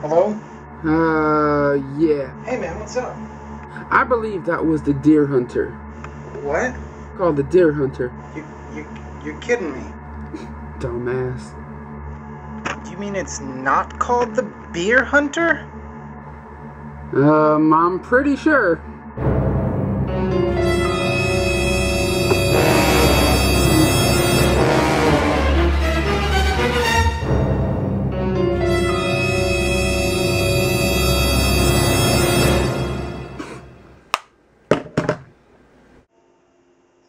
Hello? Yeah. Hey man, what's up? I believe that was the deer hunter. What? Called the deer hunter. You're kidding me. Dumbass. Do you mean it's not called the beer hunter? I'm pretty sure.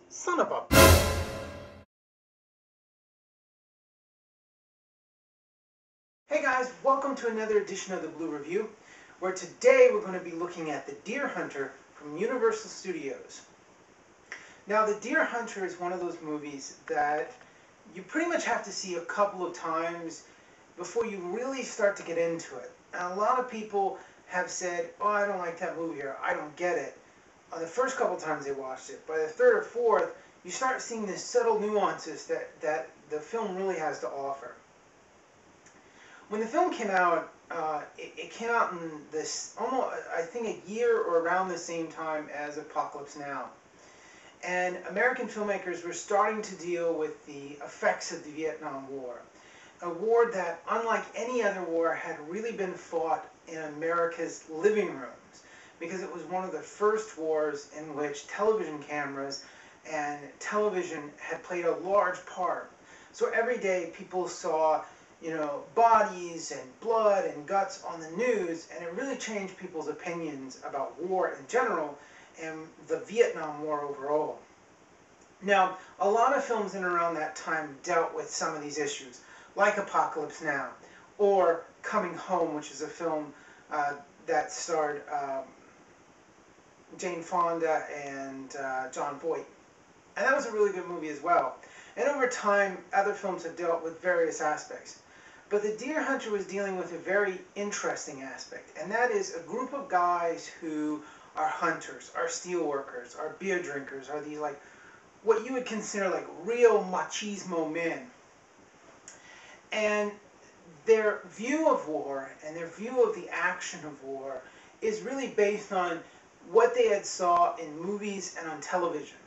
Son of a... Hey guys, welcome to another edition of the Blu-Review, where today we're going to be looking at The Deer Hunter from Universal Studios. Now, The Deer Hunter is one of those movies that you pretty much have to see a couple of times before you really start to get into it. And a lot of people have said, oh, I don't like that movie, or I don't get it. On the first couple times they watched it. By the third or fourth, you start seeing the subtle nuances that the film really has to offer. When the film came out, it came out in this almost, I think, a year or around the same time as Apocalypse Now. And American filmmakers were starting to deal with the effects of the Vietnam War. A war that, unlike any other war, had really been fought in America's living rooms, because it was one of the first wars in which television cameras and television had played a large part. So every day people saw, bodies and blood and guts on the news, and it really changed people's opinions about war in general and the Vietnam War overall. Now, a lot of films in and around that time dealt with some of these issues, like Apocalypse Now, or Coming Home, which is a film that starred Jane Fonda and Jon Voight. And that was a really good movie as well. And over time, other films have dealt with various aspects. But The Deer Hunter was dealing with a very interesting aspect, and that is a group of guys who are hunters, are steel workers, are beer drinkers, are these like what you would consider like real machismo men. And their view of war and their view of the action of war is really based on what they had saw in movies and on television.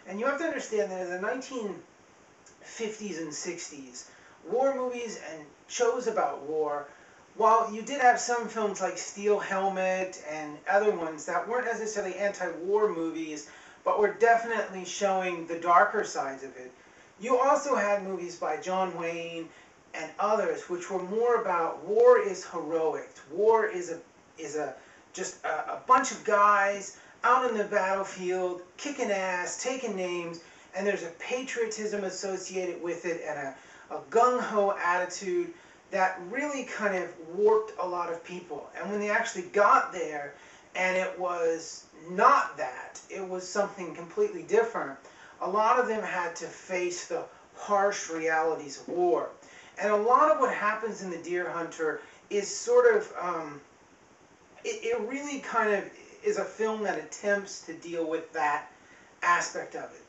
And you have to understand that in the 1950s and 60s, war movies and shows about war, while you did have some films like Steel Helmet and other ones that weren't necessarily anti-war movies, but were definitely showing the darker sides of it, you also had movies by John Wayne and others which were more about war is heroic. War is just a bunch of guys out in the battlefield, kicking ass, taking names, and there's a patriotism associated with it and a gung-ho attitude that really kind of warped a lot of people. And when they actually got there and it was not that, it was something completely different, a lot of them had to face the harsh realities of war. And a lot of what happens in The Deer Hunter is sort of, it really kind of is a film that attempts to deal with that aspect of it.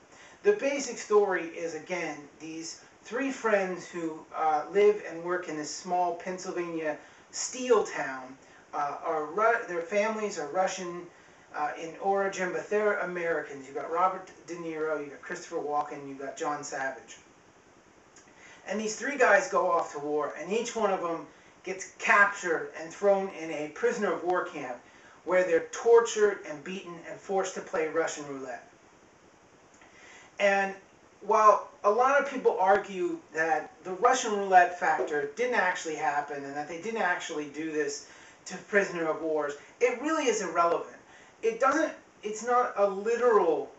The basic story is, again, these three friends who live and work in this small Pennsylvania steel town. Their families are Russian in origin, but they're Americans. You've got Robert De Niro, you've got Christopher Walken, you've got John Savage. And these three guys go off to war, and each one of them gets captured and thrown in a prisoner of war camp where they're tortured and beaten and forced to play Russian roulette. And while a lot of people argue that the Russian roulette factor didn't actually happen and that they didn't actually do this to prisoner of wars, it really is irrelevant. It's not a literal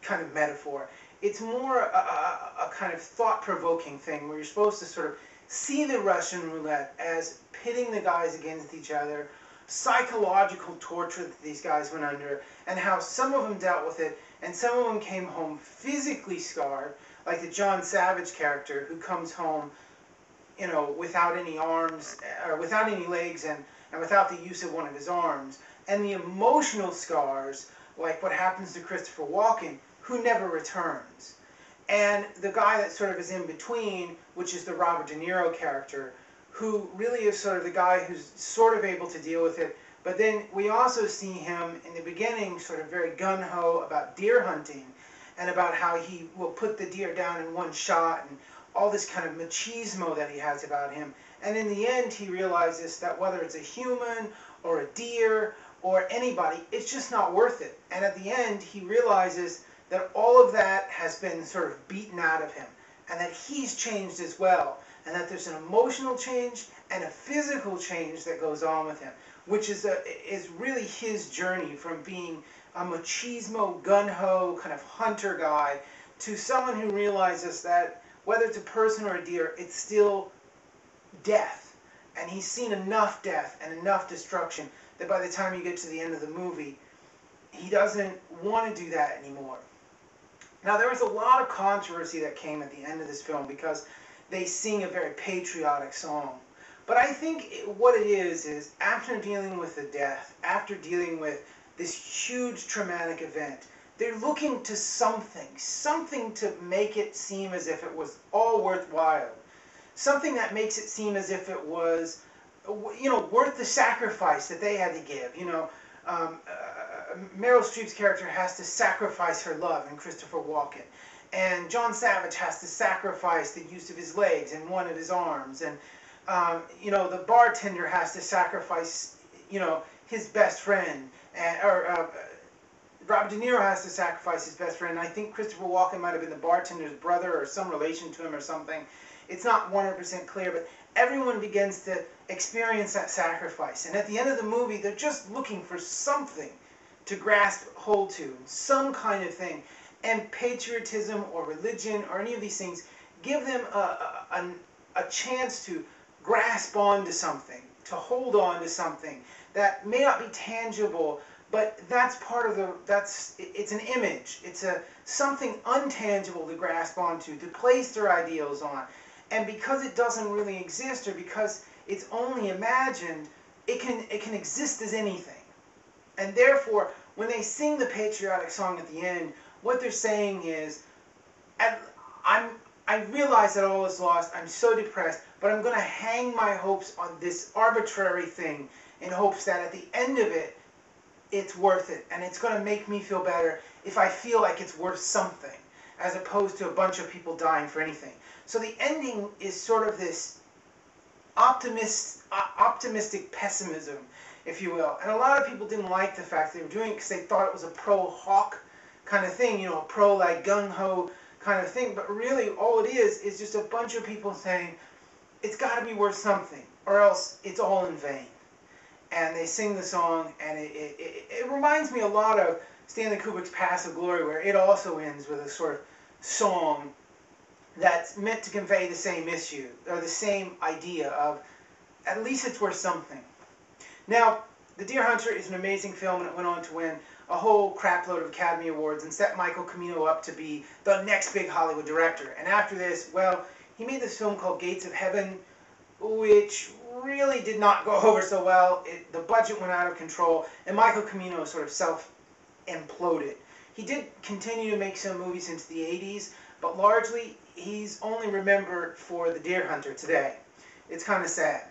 kind of metaphor. It's more a kind of thought-provoking thing where you're supposed to sort of see the Russian roulette as pitting the guys against each other, psychological torture that these guys went under, and how some of them dealt with it, and some of them came home physically scarred, like the John Savage character who comes home, without any arms, or without any legs, and without the use of one of his arms, and the emotional scars, like what happens to Christopher Walken, who never returns. And the guy that sort of is in between, which is the Robert De Niro character, who really is sort of the guy who's sort of able to deal with it. But then we also see him in the beginning sort of very gung-ho about deer hunting and about how he will put the deer down in one shot and all this kind of machismo that he has about him. And in the end, he realizes that whether it's a human or a deer or anybody, it's just not worth it. And at the end, he realizes that all of that has been sort of beaten out of him and that he's changed as well, and that there's an emotional change and a physical change that goes on with him, which is really his journey from being a machismo, gun-ho, kind of hunter guy to someone who realizes that whether it's a person or a deer, it's still death. And he's seen enough death and enough destruction that by the time you get to the end of the movie, he doesn't want to do that anymore. Now, there was a lot of controversy that came at the end of this film because they sing a very patriotic song. But I think what it is after dealing with the death, after dealing with this huge traumatic event, they're looking to something to make it seem as if it was all worthwhile. Something that makes it seem as if it was, worth the sacrifice that they had to give. Meryl Streep's character has to sacrifice her love in Christopher Walken. And John Savage has to sacrifice the use of his legs and one of his arms. And, the bartender has to sacrifice, his best friend. Robert De Niro has to sacrifice his best friend. And I think Christopher Walken might have been the bartender's brother or some relation to him or something. It's not 100% clear, but everyone begins to experience that sacrifice. And at the end of the movie, they're just looking for something to grasp hold to, some kind of thing. And patriotism or religion or any of these things give them a chance to grasp onto something, to hold on to something that may not be tangible, but that's part of it's an image. It's something untangible to grasp onto, to place their ideals on. And because it doesn't really exist, or because it's only imagined, it can exist as anything. And therefore, when they sing the patriotic song at the end, what they're saying is, I realize that all is lost, I'm so depressed, but I'm going to hang my hopes on this arbitrary thing in hopes that at the end of it, it's worth it. And it's going to make me feel better if I feel like it's worth something, as opposed to a bunch of people dying for anything. So the ending is sort of this optimistic pessimism, if you will. And a lot of people didn't like the fact they were doing it because they thought it was a pro-Hawk kind of thing, a pro-like gung-ho kind of thing. But really all it is just a bunch of people saying, it's got to be worth something, or else it's all in vain. And they sing the song, and it reminds me a lot of Stanley Kubrick's Paths of Glory, where it also ends with a sort of song that's meant to convey the same issue, or the same idea of, at least it's worth something. Now, The Deer Hunter is an amazing film, and it went on to win a whole crapload of Academy Awards and set Michael Cimino up to be the next big Hollywood director. And after this, well, he made this film called Gates of Heaven, which really did not go over so well. The budget went out of control, and Michael Cimino sort of self-imploded. He did continue to make some movies into the 80s, but largely he's only remembered for The Deer Hunter today. It's kind of sad.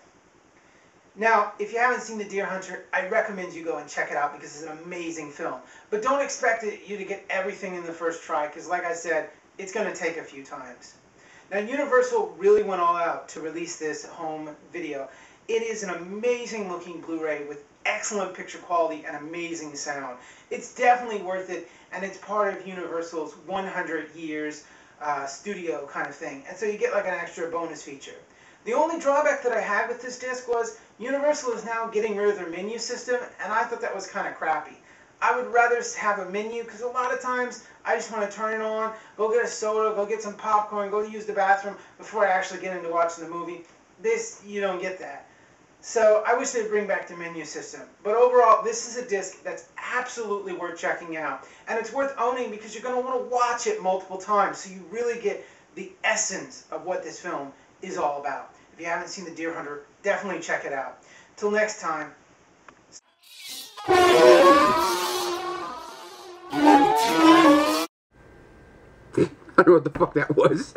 Now, if you haven't seen The Deer Hunter, I recommend you go and check it out because it's an amazing film. But don't expect you to get everything in the first try because, like I said, it's going to take a few times. Now, Universal really went all out to release this home video. It is an amazing looking Blu-ray with excellent picture quality and amazing sound. It's definitely worth it, and it's part of Universal's 100 years studio kind of thing. And so you get like an extra bonus feature. The only drawback that I had with this disc was Universal is now getting rid of their menu system, and I thought that was kind of crappy. I would rather have a menu, because a lot of times I just want to turn it on, go get a soda, go get some popcorn, go use the bathroom before I actually get into watching the movie. This, you don't get that. So I wish they'd bring back the menu system. But overall, this is a disc that's absolutely worth checking out. And it's worth owning because you're going to want to watch it multiple times, so you really get the essence of what this film is all about. If you haven't seen The Deer Hunter, definitely check it out. Till next time. I don't know what the fuck that was.